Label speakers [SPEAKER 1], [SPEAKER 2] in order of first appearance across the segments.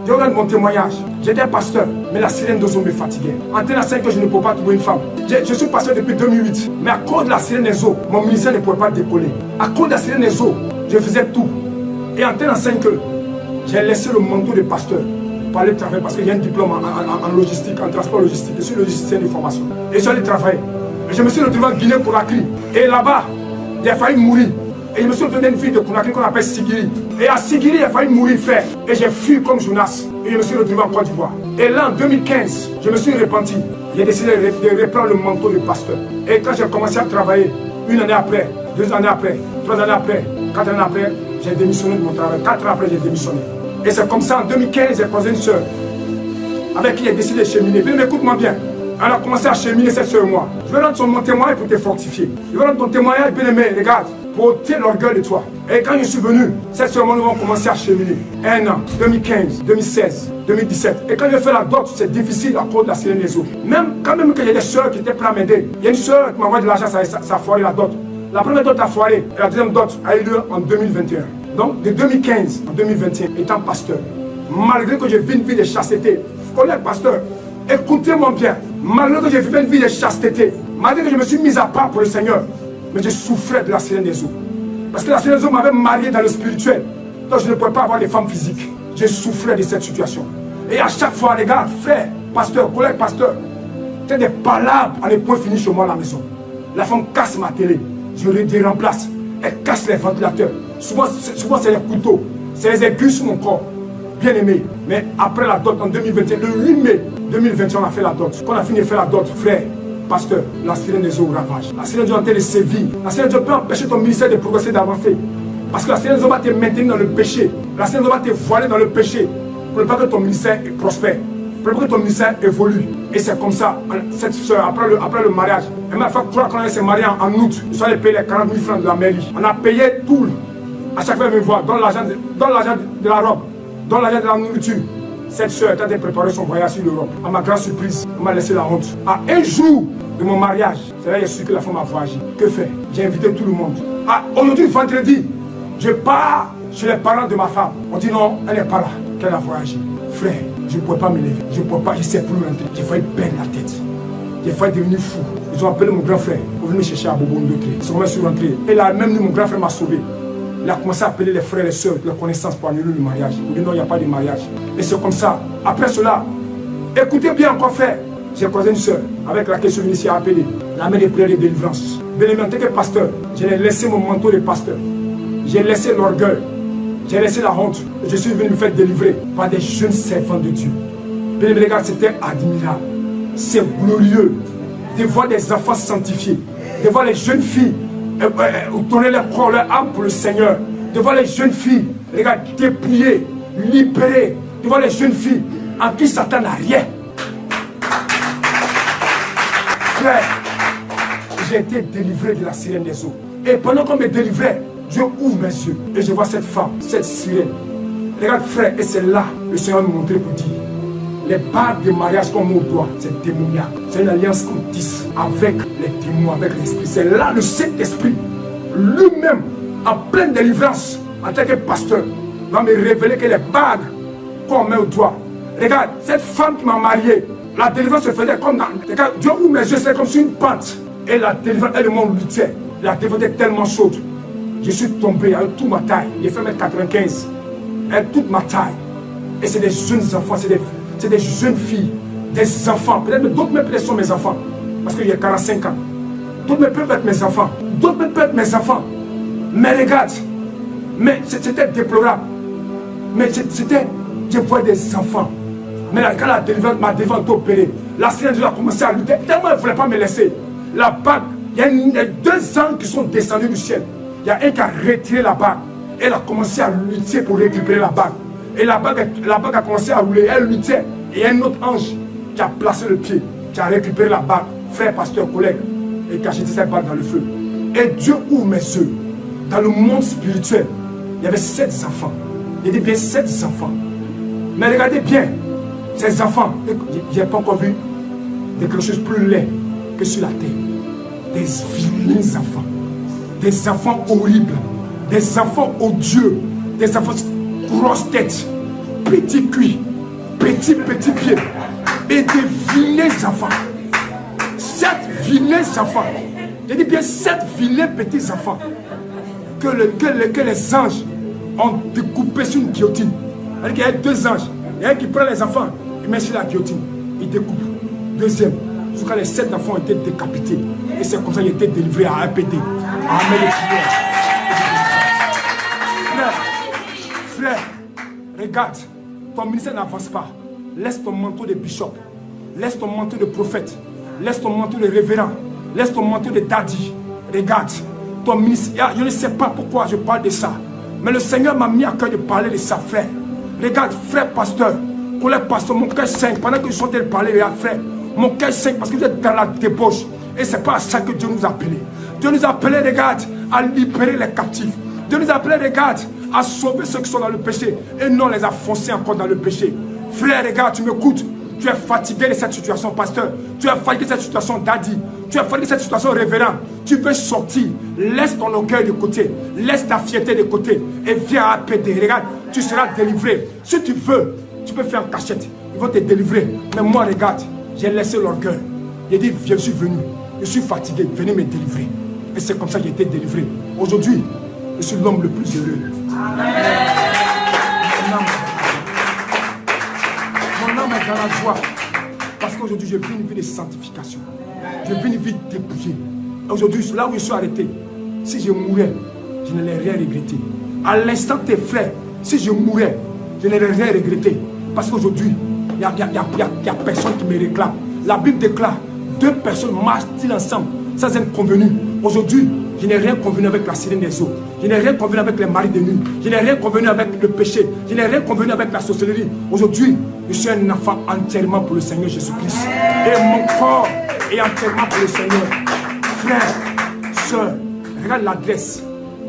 [SPEAKER 1] Je regarde mon témoignage. J'étais pasteur, mais la sirène des eaux me fatiguait. En tel à que je ne peux pas trouver une femme. Je suis pasteur depuis 2008. Mais à cause de la sirène des eaux, mon ministère ne pouvait pas décoller. À cause de la sirène des eaux, je faisais tout. Et en tel à que j'ai laissé le manteau de pasteur pour aller travailler parce qu'il y a un diplôme en logistique, en transport logistique. Je suis logisticien de formation. Et je suis allé travailler. Et je me suis retrouvé en Guinée-Conakry. Et là-bas, j'ai failli mourir. Et je me suis retrouvé une fille de Conakry qu'on appelle Sigiri. Et à Sigiri, il a failli mourir frère. Et j'ai fui comme Jonas. Et je me suis retrouvé en Côte d'Ivoire. Et là, en 2015, je me suis repenti. J'ai décidé de reprendre le manteau de pasteur. Et quand j'ai commencé à travailler, 1 année après, 2 années après, 3 années après, 4 années après, j'ai démissionné de mon travail. 4 ans après, j'ai démissionné. Et c'est comme ça, en 2015, j'ai croisé une soeur avec qui j'ai décidé de cheminer. Mais écoute-moi bien. Elle a commencé à cheminer cette soeur et moi. Je vais rendre mon témoignage pour te fortifier. Je vais rendre ton témoignage, bien aimé, regarde, pour ôter l'orgueil de toi. Et quand je suis venu, cette soeur et moi, nous avons commencé à cheminer. 1 an, 2015, 2016, 2017. Et quand je fais la dot, c'est difficile à cause de la sirène des eaux. Quand même que j'ai des soeurs qui étaient prêtes à m'aider. Il y a une soeur qui m'a envoyé de l'argent, ça a foiré la dot. La première dot a foiré et la deuxième dot a eu lieu en 2021. Donc de 2015 à 2021, étant pasteur, malgré que je vis une vie de chasteté, collègue pasteur, écoutez-moi bien, malgré que je vivais une vie de chasteté, malgré que je me suis mis à part pour le Seigneur, mais je souffrais de la sirène des eaux. Parce que la sirène des eaux m'avait marié dans le spirituel. Donc je ne pouvais pas avoir des femmes physiques. Je souffrais de cette situation. Et à chaque fois, regarde, frère, pasteur, collègue pasteur, c'est des palabres à ne point fini chez moi à la maison. La femme casse ma télé, je les remplace. Elle casse les ventilateurs. Souvent c'est les couteaux, c'est les aiguilles sur mon corps. Bien aimé. Mais après la dot en 2021, le 8 mai 2021, on a fait la dot. Quand on a fini de faire la dot, frère, pasteur, la sirène des eaux ravage. La sirène des eaux est en train de sévir. La sirène des eaux peut empêcher ton ministère de progresser, d'avancer. Parce que la sirène des eaux va te maintenir dans le péché. La sirène des eaux va te voiler dans le péché. Pour ne pas que ton ministère prospère. Pour ne pas que ton ministère évolue. Et c'est comme ça, cette soeur, après le mariage, elle m'a fait croire qu'on allait se marier en août. Je suis allé payer les 40 000 francs de la mairie. On a payé tout. À chaque fois, elle me voit, dans l'argent de la robe, dans l'argent de la nourriture. Cette soeur est en train de préparer son voyage sur l'Europe. À ma grande surprise, on m'a laissé la honte. À un jour de mon mariage, c'est là que j'ai su que la femme a voyagé. Que faire? J'ai invité tout le monde. Aujourd'hui, vendredi, je pars chez les parents de ma femme. On dit non, elle n'est pas là, qu'elle a voyagé. Frère, je ne pouvais pas me lever. Je ne pouvais pas, je ne sais plus rentrer. J'ai failli perdre la tête. J'ai failli devenir fou. Ils ont appelé mon grand frère pour venir me chercher à Bobo Ndotré. Ils sont même sur rentré. Et là, même lui, mon grand frère m'a sauvé. Il a commencé à appeler les frères et les sœurs, les connaissances pour annuler le mariage. Il dit non, il n'y a pas de mariage. Et c'est comme ça. Après cela, écoutez bien encore frère. J'ai croisé une sœur avec laquelle je suis venu ici à appeler. La mère des prières de délivrance. Bien aimé, en tant que pasteur, j'ai laissé mon manteau de pasteur. J'ai laissé l'orgueil. J'ai laissé la honte. Je suis venu me faire délivrer par des jeunes servants de Dieu. Bien aimé, les gars, c'était admirable. C'est glorieux de voir des enfants sanctifiés. De voir les jeunes filles donner leur corps, leur âme pour le Seigneur. De voir les jeunes filles, les gars, dépouillées, libérées. De voir les jeunes filles en qui Satan n'a rien. Frère, j'ai été délivré de la sirène des eaux. Et pendant qu'on me délivrait, Dieu ouvre mes yeux et je vois cette femme, cette sirène. Regarde frère, et c'est là le Seigneur me montrait pour dire, les bagues de mariage qu'on met au doigt, c'est démoniaque. C'est une alliance qu'on tisse avec les démons, avec l'esprit. C'est là le Saint-Esprit, lui-même, en pleine délivrance, en tant que pasteur, va me révéler que les bagues qu'on met au doigt. Regarde, cette femme qui m'a marié, la délivrance se faisait comme dans... Regarde, Dieu ouvre mes yeux, c'est comme sur une pente. Et la délivrance, elle m'en luttait. La délivrance était tellement chaude. Je suis tombé avec toute ma taille. J'ai fait 1m95. Avec toute ma taille. Et c'est des jeunes enfants, c'est des jeunes filles, des enfants. Peut-être d'autres même sont mes enfants. Parce qu'il y a 45 ans. D'autres même peuvent être mes enfants. D'autres même peuvent être mes enfants. Mais regarde, mais c'était déplorable. Mais c'était, je vois des enfants. Mais quand la délivrance m'a opéré, la sirène a commencé à lutter. Tellement elle ne voulait pas me laisser. La bague, il y a 2 anges qui sont descendus du ciel. Il y a un qui a retiré la bague. Elle a commencé à lutter pour récupérer la bague. Et la bague a commencé à rouler. Elle luttait. Et un autre ange qui a placé le pied, qui a récupéré la bague, frère, pasteur, collègue, et qui a jeté cette bague dans le feu. Et Dieu ouvre mes yeux. Dans le monde spirituel, il y avait 7 enfants. Il dit bien 7 enfants. Mais regardez bien, ces enfants, je n'ai pas encore vu quelque chose plus laid que sur la terre. Des vilains enfants. Des enfants horribles. Des enfants odieux. Des enfants grosses têtes. Petits cuits. petits pieds et des vilains enfants. 7 vilains enfants. Je dis bien 7 vilains petits enfants que les anges ont découpé sur une guillotine. Il y a 2 anges. Il y a un qui prend les enfants, il met sur la guillotine, il découpe. Deuxième, jusqu'à les 7 enfants ont été décapités. Et c'est comme ça qu'ils ont été délivrés à APD. Amen. Frère, regarde, ton ministère n'avance pas. Laisse ton manteau de bishop, laisse ton manteau de prophète, laisse ton manteau de révérend, laisse ton manteau de daddy. Regarde, ton ministère, je ne sais pas pourquoi je parle de ça, mais le Seigneur m'a mis à cœur de parler de ça, frère. Regarde, frère pasteur, collègue pasteur, mon cœur saigne. Pendant que je suis en train de parler, regarde, frère, mon cœur saigne parce que vous êtes dans la débauche. Et ce n'est pas à ça que Dieu nous a appelés. Dieu nous a appelés, regarde, à libérer les captifs. Dieu nous a appelés, regarde, à sauver ceux qui sont dans le péché et non les enfoncer encore dans le péché. Frère, regarde, tu m'écoutes. Tu es fatigué de cette situation, pasteur. Tu es fatigué de cette situation, daddy. Tu es fatigué de cette situation, révérend. Tu veux sortir. Laisse ton orgueil de côté. Laisse ta fierté de côté. Et viens à APD. Regarde, tu seras délivré. Si tu veux, tu peux faire en cachette. Ils vont te délivrer. Mais moi, regarde, j'ai laissé l'orgueil. J'ai dit, je suis venu. Je suis fatigué. Venez me délivrer. Et c'est comme ça que j'ai été délivré. Aujourd'hui, je suis l'homme le plus heureux. Amen. Mon âme est dans la joie. Parce qu'aujourd'hui, je vis une vie de sanctification. Je vis une vie dépouillée. Aujourd'hui, là où je suis arrêté, si je mourais, je n'allais rien regretter. À l'instant, tes frères, si je mourais, je n'allais rien regretter. Parce qu'aujourd'hui, il n'y a personne qui me réclame. La Bible déclare, 2 personnes marchent-ils ensemble sans être convenues. Aujourd'hui, je n'ai rien convenu avec la sirène des eaux. Je n'ai rien convenu avec les maris de nuit. Je n'ai rien convenu avec le péché. Je n'ai rien convenu avec la sorcellerie. Aujourd'hui, je suis un enfant entièrement pour le Seigneur Jésus-Christ. Et mon corps est entièrement pour le Seigneur. Frère, soeur, regarde l'adresse.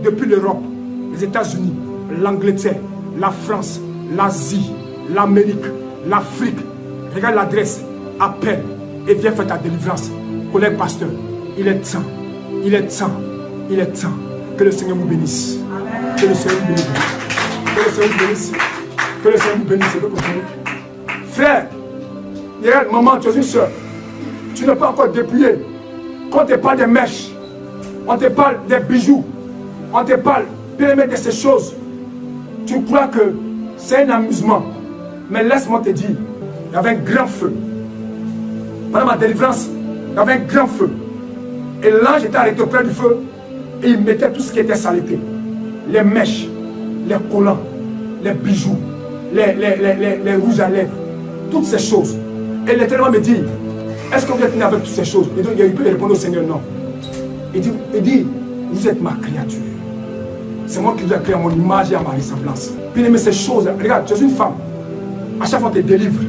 [SPEAKER 1] Depuis l'Europe, les États-Unis, l'Angleterre, la France, l'Asie, l'Amérique, l'Afrique. Regarde l'adresse. Appelle et viens faire ta délivrance. Collègue pasteur, il est temps. Il est temps. Il est temps. Que le Seigneur vous bénisse. Amen. Que le Seigneur vous bénisse. Que le Seigneur vous bénisse. Que le Seigneur vous bénisse. Frère, regarde, maman, tu es une soeur. Tu n'es pas encore dépouillé. Quand on te parle des mèches, on te parle des bijoux, on te parle de ces choses, tu crois que c'est un amusement. Mais laisse-moi te dire, il y avait un grand feu. Pendant ma délivrance, il y avait un grand feu. Et l'ange était arrêté auprès du feu et il mettait tout ce qui était saleté. Les mèches, les collants, les bijoux, les rouges à lèvres, toutes ces choses. Et l'Éternel me dit, est-ce que vous êtes né avec toutes ces choses? Et donc il peut répondre au Seigneur, non. Il dit, vous êtes ma créature. C'est moi qui vous ai créé à mon image et à ma ressemblance. Puis il met ces choses, regarde, tu es une femme. À chaque fois que tu délivres,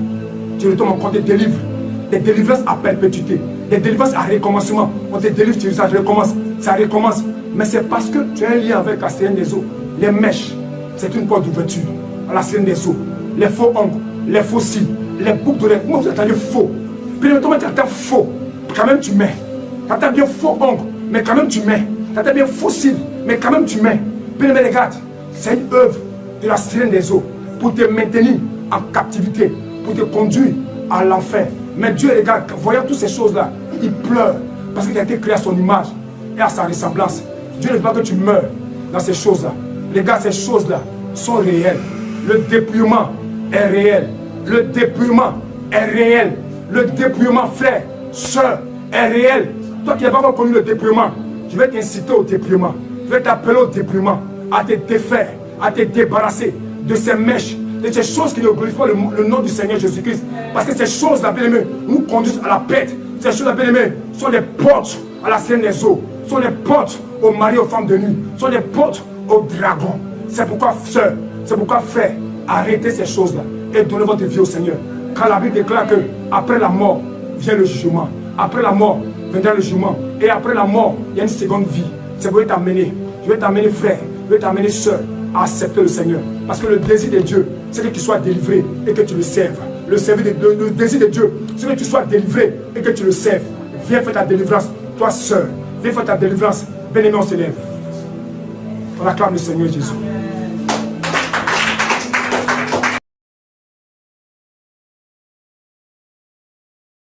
[SPEAKER 1] tu retournes encore, tu délivres. Des délivrances à perpétuité, des délivrances à recommencement. On te délivre, ça recommence, ça recommence. Mais c'est parce que tu as un lien avec la sirène des eaux. Les mèches, c'est une porte d'ouverture à la sirène des eaux. Les faux ongles, les faux cils, les boucles d'oreilles. Moi, vous attendez faux. Puis le moment tu attends faux, quand même tu mets. Tu attends bien faux ongles, mais quand même tu mets. Tu attends bien faux cils, mais quand même tu mets. Puis le regarde, c'est une œuvre de la sirène des eaux pour te maintenir en captivité, pour te conduire à l'enfer. Mais Dieu, regarde, voyant toutes ces choses-là, il pleure parce qu'il a été créé à son image et à sa ressemblance. Dieu ne veut pas que tu meurs dans ces choses-là. Regarde, ces choses-là sont réelles. Le dépouillement est réel. Le dépouillement est réel. Le dépouillement, frère, soeur, est réel. Toi qui n'as pas encore connu le dépouillement, je vais t'inciter au dépouillement. Je vais t'appeler au dépouillement, à te défaire, à te débarrasser de ces mèches, de ces choses qui ne glorifient pas le nom du Seigneur Jésus-Christ. Parce que ces choses-là, bien aimés, nous conduisent à la perte. Ces choses-là, bien aimés, sont les portes à la scène des eaux, sont les portes aux maris, aux femmes de nuit, sont les portes aux dragons. C'est pourquoi, sœur, c'est pourquoi, frère, arrêtez ces choses-là et donnez votre vie au Seigneur. Quand la Bible déclare que après la mort vient le jugement, après la mort viendra le jugement, et après la mort, il y a une seconde vie. C'est pour t'amener, je vais t'amener, frère, je vais t'amener, sœur, à accepter le Seigneur. Parce que le désir de Dieu, c'est que tu sois délivré et que tu le serves. Le désir de Dieu, c'est que tu sois délivré et que tu le serves. Viens faire ta délivrance, toi sœur. Viens faire ta délivrance. Bien-aimé, on se lève. On acclame le Seigneur Jésus.